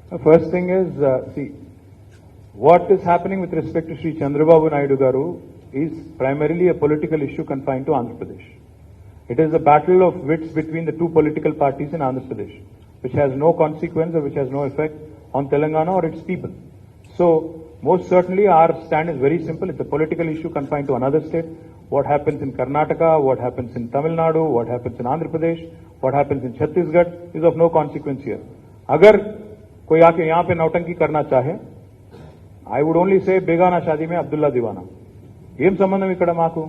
The first thing is, see, what is happening with respect to Sri Chandrababu Naidu Garu is primarily a political issue confined to Andhra Pradesh. It is a battle of wits between the two political parties in Andhra Pradesh, which has no consequence or which has no effect on Telangana or its people. So, most certainly our stand is very simple. It's a political issue confined to another state. What happens in Karnataka, what happens in Tamil Nadu, what happens in Andhra Pradesh, what happens in Chhattisgarh is of no consequence here. अगर कोई आके यहाँ पे नौटंकी करना चाहे, I would only say बेगाना शादी में अब्दुल्ला दीवाना. ఏం సంబంధం ఇక్కడ మాకు?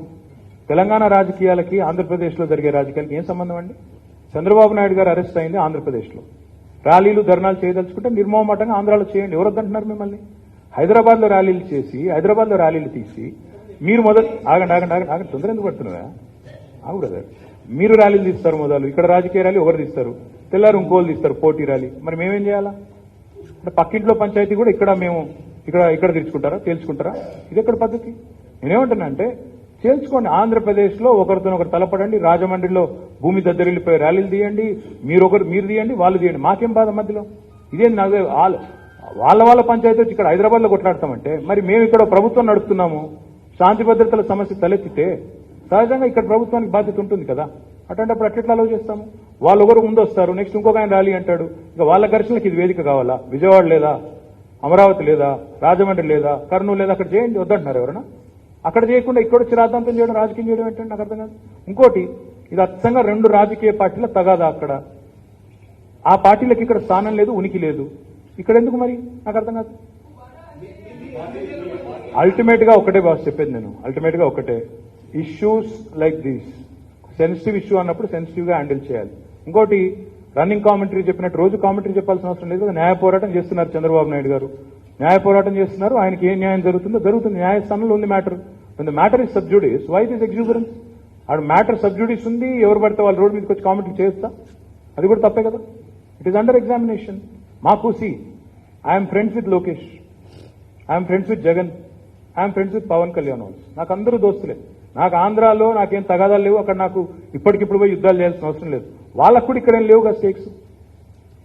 తెలంగాణ రాజకీయాలకి ఆంధ్రప్రదేశ్లో జరిగే రాజకీయాలకి ఏం సంబంధం అండి? చంద్రబాబు నాయుడు గారు అరెస్ట్ అయింది ఆంధ్రప్రదేశ్లో. ర్యాలీలు ధర్నాలు చేయదలుచుకుంటే నిర్మోహమాటంగా ఆంధ్రాలో చేయండి. ఎవరు వద్దంటున్నారు మిమ్మల్ని? హైదరాబాద్ లో ర్యాలీలు చేసి, హైదరాబాద్ లో ర్యాలీలు తీసి, మీరు మొదలు ఆగండి తొందర ఎందుకు పడుతున్నావా? ఆగు బ్రదర్. మీరు ర్యాలీలు తీస్తారు మొదలు, ఇక్కడ రాజకీయ ర్యాలీ ఒకరు తీస్తారు, తెల్లారు ఇంకోళ్ళు తీస్తారు పోటీ ర్యాలీ. మరి మేమేం చేయాలా? అంటే పక్కింట్లో పంచాయతీ కూడా ఇక్కడ మేము ఇక్కడ తీర్చుకుంటారా, తేల్చుకుంటారా? ఇది ఎక్కడ పద్ధతి? నేనేమంటున్నా అంటే తేల్చుకోండి. ఆంధ్రప్రదేశ్లో ఒకరితో ఒకరు తలపడండి, రాజమండ్రిలో భూమి దద్దరిల్లిపోయి ర్యాలీలు తీయండి, మీరు తీయండి, వాళ్ళు తీయండి. మాకేం బాధ మధ్యలో? ఇదేంది నాకు వాళ్ళ పంచాయతీ వచ్చి ఇక్కడ హైదరాబాద్ లో కొట్లాడతామంటే, మరి మేము ఇక్కడ ప్రభుత్వం నడుపుతున్నాము, శాంతి భద్రతల సమస్య తలెత్తితే సహజంగా ఇక్కడ ప్రభుత్వానికి బాధ్యత ఉంటుంది కదా. అటువంటిప్పుడు అట్లా అలవ్ చేస్తాము? వాళ్ళు ఒకరు ముందు వస్తారు, నెక్స్ట్ ఇంకొక ఆయన ర్యాలీ అంటాడు. ఇక వాళ్ళ ఘర్షణలకు ఇది వేదిక కావాలా? విజయవాడ లేదా, అమరావతి లేదా, రాజమండ్రి లేదా, కర్నూలు లేదా, అక్కడ చేయండి వద్దంటున్నారు ఎవరన్నా? అక్కడ చేయకుండా ఇక్కడ వచ్చి రాద్ధాంతం చేయడం, రాజకీయం చేయడం ఏంటంటే నాకు అర్థం కాదు. ఇంకోటి, ఇది అచ్చంగా రెండు రాజకీయ పార్టీల తగాదా. అక్కడ ఆ పార్టీలకు ఇక్కడ స్థానం లేదు, ఉనికి లేదు. ఇక్కడ ఎందుకు మరి నాకు అర్థం కాదు. అల్టిమేట్ గా ఒకటే బాస్ చెప్పేది నేను, అల్టిమేట్ గా ఒకటే, issues like these sensitive issue అన్నప్పుడు సెన్సిటివ్ గా హ్యాండిల్ చేయాలి. ఇంకోటి, రన్నింగ్ కామెంటరీ చెప్పినట్టు రోజు కామెంటరీ చెప్పాల్సిన అవసరం లేదు. న్యాయ పోరాటం చేస్తున్నారు చంద్రబాబు నాయుడు గారు, న్యాయ పోరాటం చేస్తున్నారు. ఆయనకి ఏ న్యాయం జరుగుతుందో జరుగుతుంది. న్యాయస్థానంలో ఉంది matter. The matter is sub judice, why this exuberance? ఆడ మ్యాటర్ సబ్జుడిస్ ఉంది, ఎవరు పడితే వాళ్ళు రోడ్డు మీదకి వచ్చి కామెంటరీ చేస్తా, అది కూడా తప్పే కదా. It is under examination. మాకు see, I'm friends with Lokesh, I'm friends with Jagan, I'm friends with Pavan Kalyan also. నాకు అందరూ దోస్తులే. నాకు ఆంధ్రాలో నాకేం తగాదాలు లేవు. అక్కడ నాకు ఇప్పటికిప్పుడు పోయి యుద్ధాలు చేయాల్సిన అవసరం లేదు. వాళ్ళకు కూడా ఇక్కడ ఏం లేవుగా స్టేక్స్.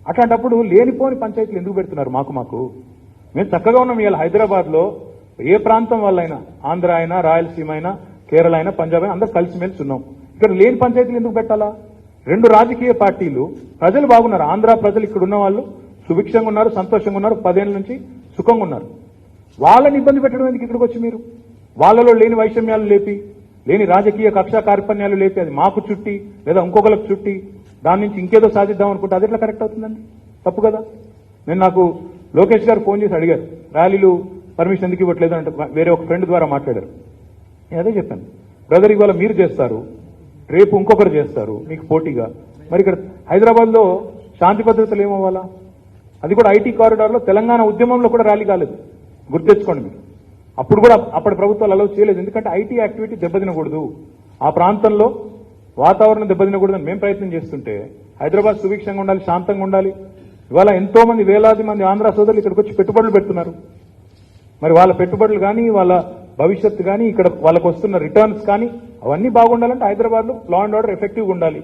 అట్లాంటప్పుడు లేనిపోని పంచాయతీలు ఎందుకు పెడుతున్నారు? మాకు మేము చక్కగా ఉన్నాం. ఇవాళ హైదరాబాద్ లో ఏ ప్రాంతం వాళ్ళైనా, ఆంధ్ర అయినా, రాయలసీమ అయినా, కేరళ అయినా, పంజాబ్ అయినా, అందరూ కలిసిమెలిసి ఉన్నాం. ఇక్కడ లేని పంచాయతీలు ఎందుకు పెట్టాలా? రెండు రాజకీయ పార్టీలు, ప్రజలు బాగున్నారు. ఆంధ్ర ప్రజలు ఇక్కడ ఉన్న వాళ్ళు సుభిక్షంగా ఉన్నారు, సంతోషంగా ఉన్నారు, 10 ఏళ్ల నుంచి సుఖంగా ఉన్నారు. వాళ్ళని ఇబ్బంది పెట్టడం ఎందుకు ఇక్కడికి వచ్చి మీరు? వాళ్ళలో లేని వైషమ్యాలు లేపి, లేని రాజకీయ కక్షా కార్పణ్యాలు లేపి అది మాకు చుట్టి లేదా ఇంకొకరికి చుట్టి దాని నుంచి ఇంకేదో సాధిద్దాం అనుకుంటే అది ఎట్లా కరెక్ట్ అవుతుందండి? తప్పు కదా. నాకు లోకేష్ గారు ఫోన్ చేసి అడిగారు, ర్యాలీలు పర్మిషన్ ఎందుకు ఇవ్వట్లేదు అంటే వేరే ఒక ఫ్రెండ్ ద్వారా మాట్లాడారు. నేను అదే చెప్పాను, బ్రదర్ ఇవాళ మీరు చేస్తారు, రేపు ఇంకొకరు చేస్తారు మీకు పోటీగా. మరి ఇక్కడ హైదరాబాద్ లో శాంతి భద్రతలు ఏమవ్వాలా? అది కూడా ఐటీ కారిడార్ లో తెలంగాణ ఉద్యమంలో కూడా ర్యాలీ కాలేదు, గుర్తెచ్చుకోండి మీరు. అప్పుడు కూడా అప్పటి ప్రభుత్వాలు అలౌ చేయలేదు. ఎందుకంటే ఐటీ యాక్టివిటీ దెబ్బతినకూడదు, ఆ ప్రాంతంలో వాతావరణం దెబ్బతినకూడదని మేము ప్రయత్నం చేస్తుంటే హైదరాబాద్ సుభిక్షంగా ఉండాలి, శాంతంగా ఉండాలి. ఇవాళ ఎంతో మంది, వేలాది మంది ఆంధ్ర సోదరులు ఇక్కడికి వచ్చి పెట్టుబడులు పెడుతున్నారు. మరి వాళ్ళ పెట్టుబడులు కానీ, వాళ్ళ భవిష్యత్తు కానీ, ఇక్కడ వాళ్ళకు వస్తున్న రిటర్న్స్ కానీ అవన్నీ బాగుండాలంటే హైదరాబాద్ లో లా అండ్ ఆర్డర్ ఎఫెక్టివ్గా ఉండాలి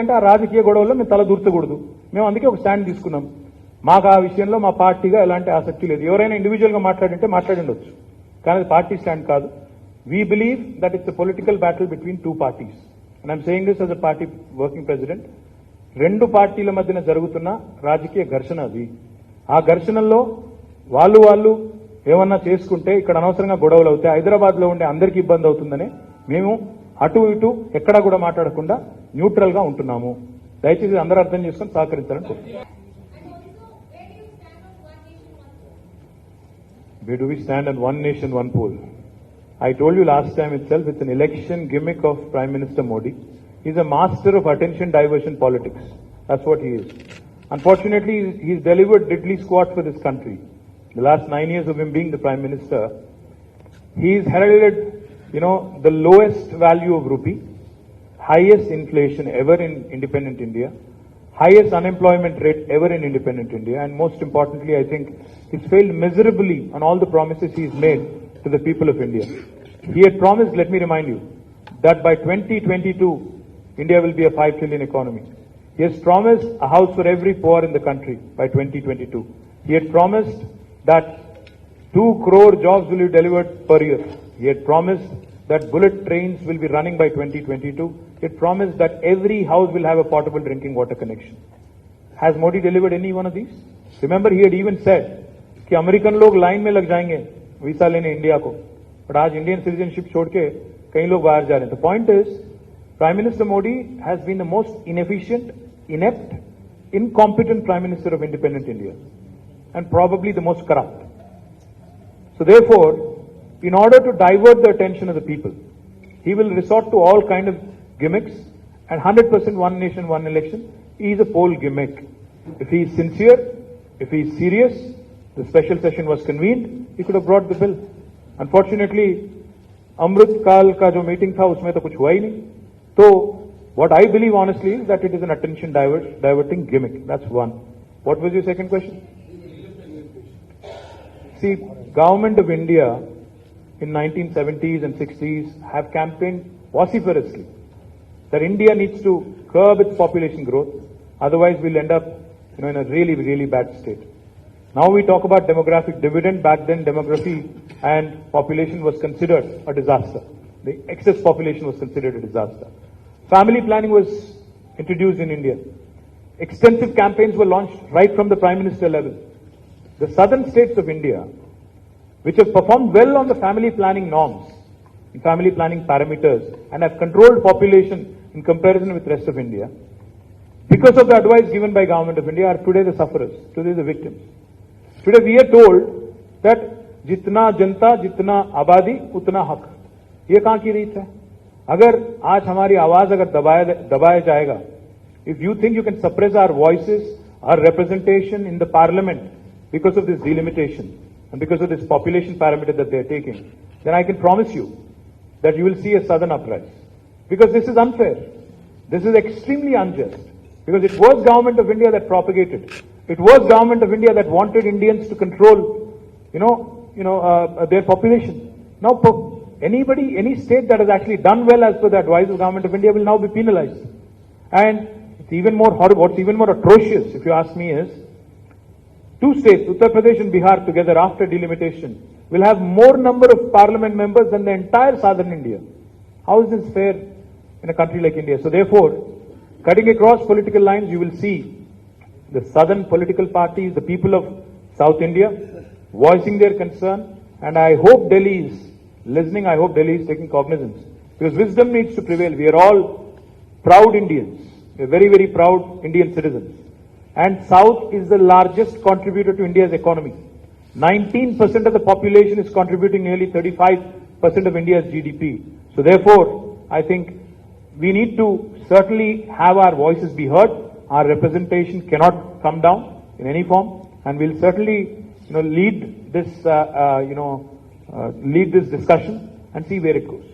అంటే ఆ రాజకీయ గొడవల్లో మేము తల దూర్చకూడదు. మేము అందుకే ఒక స్టాండ్ తీసుకున్నాం. మాకు ఆ విషయంలో మా పార్టీగా ఎలాంటి ఆసక్తి లేదు. ఎవరైనా ఇండివిజువల్ గా మాట్లాడిండొచ్చు, కానీ అది పార్టీ స్టాండ్ కాదు. We believe that it's a political battle between two parties. And I'm saying this as a party working president. రెండు పార్టీల మధ్యన జరుగుతున్న రాజకీయ ఘర్షణ అది. ఆ ఘర్షణల్లో వాళ్ళు ఏమన్నా చేసుకుంటే ఇక్కడ అనవసరంగా గొడవలు అవుతాయి, హైదరాబాద్ లో ఉండే అందరికీ ఇబ్బంది అవుతుందని మేము అటు ఇటు ఎక్కడా కూడా మాట్లాడకుండా న్యూట్రల్ గా ఉంటున్నాము. దయచేసి అందరూ అర్థం చేసుకుని సహకరించాలని కోరుతున్నాను. Where do we stand on one nation, one poll? I told you last time itself, it's an election gimmick of Prime Minister Modi. He's a master of attention diversion politics. That's what he is. Unfortunately, he's delivered diddly squat for this country. The last 9 years of him being the Prime Minister, he's heralded, the lowest value of rupee, highest inflation ever in independent India, highest unemployment rate ever in independent India, and most importantly, I think he's failed miserably on all the promises he's made to the people of India. He had promised, let me remind you, that by 2022, India will be a 5 trillion economy. He has promised a house for every poor in the country by 2022. He had promised that 2 crore jobs will be delivered per year. He had promised that bullet trains will be running by 2022. He had promised that every house will have a potable drinking water connection. Has Modi delivered any one of these? Remember, he had even said कि American लोग line में लग जाएंगे visa लेने India को, but आज Indian citizenship छोड़ के कई लोग बाहर जा रहे हैं. The point is, Prime Minister Modi has been the most inefficient, inept, incompetent Prime Minister of independent India, and probably the most corrupt. So therefore, in order to divert the attention of the people, he will resort to all kind of gimmicks, and 100% one nation, one election is a poll gimmick. If he is sincere, if he is serious, the special session was convened, he could have brought the bill. Unfortunately, Amrit Kal ka jo meeting tha, usme to kuch hua hi nahi. So, what I believe honestly is that it is an attention diverting gimmick. That's one. What was your second question? See, Government of India in 1970s and 60s have campaigned vociferously that India needs to curb its population growth, otherwise we'll end up in a really, really bad state. Now we talk about demographic dividend. Back then, demography and population was considered a disaster. The excess population was considered a disaster. Family planning was introduced in India. Extensive campaigns were launched right from the Prime Minister level. The southern states of India, which have performed well on the family planning norms, family planning parameters, and have controlled population in comparison with the rest of India, because of the advice given by Government of India, are today the sufferers, today the victims. Today we are told that जितना जनता जितना आबादी उतना हक. ये कहाँ की रीत है? अगर आज हमारी आवाज अगर दबाया जाएगा, if you think you can suppress our voices, our representation in the parliament because of this delimitation and because of this population parameter that they are taking, then I can promise you that you will see a sudden uprise. Because this is unfair. This is extremely unjust. Because it was Government of India that propagated. It was Government of India that wanted Indians to control, their population. Now, anybody, any state that has actually done well as per the advice of Government of India will now be penalized. And it's even more horrible, what's even more atrocious, if you ask me, is 2 states, Uttar Pradesh and Bihar, together after delimitation, will have more number of parliament members than the entire southern India. How is this fair in a country like India? So therefore, cutting across political lines, you will see the southern political parties, the people of South India, voicing their concern, and I hope Delhi is listening, I hope Delhi is taking cognizance, because wisdom needs to prevail. We are all proud Indians. We are very, very proud Indian citizens. And South is the largest contributor to India's economy. 19% of the population is contributing nearly 35% of India's GDP. So therefore, I think we need to certainly have our voices be heard. Our representation cannot come down in any form, and we'll certainly, lead this, lead this discussion and see where it goes.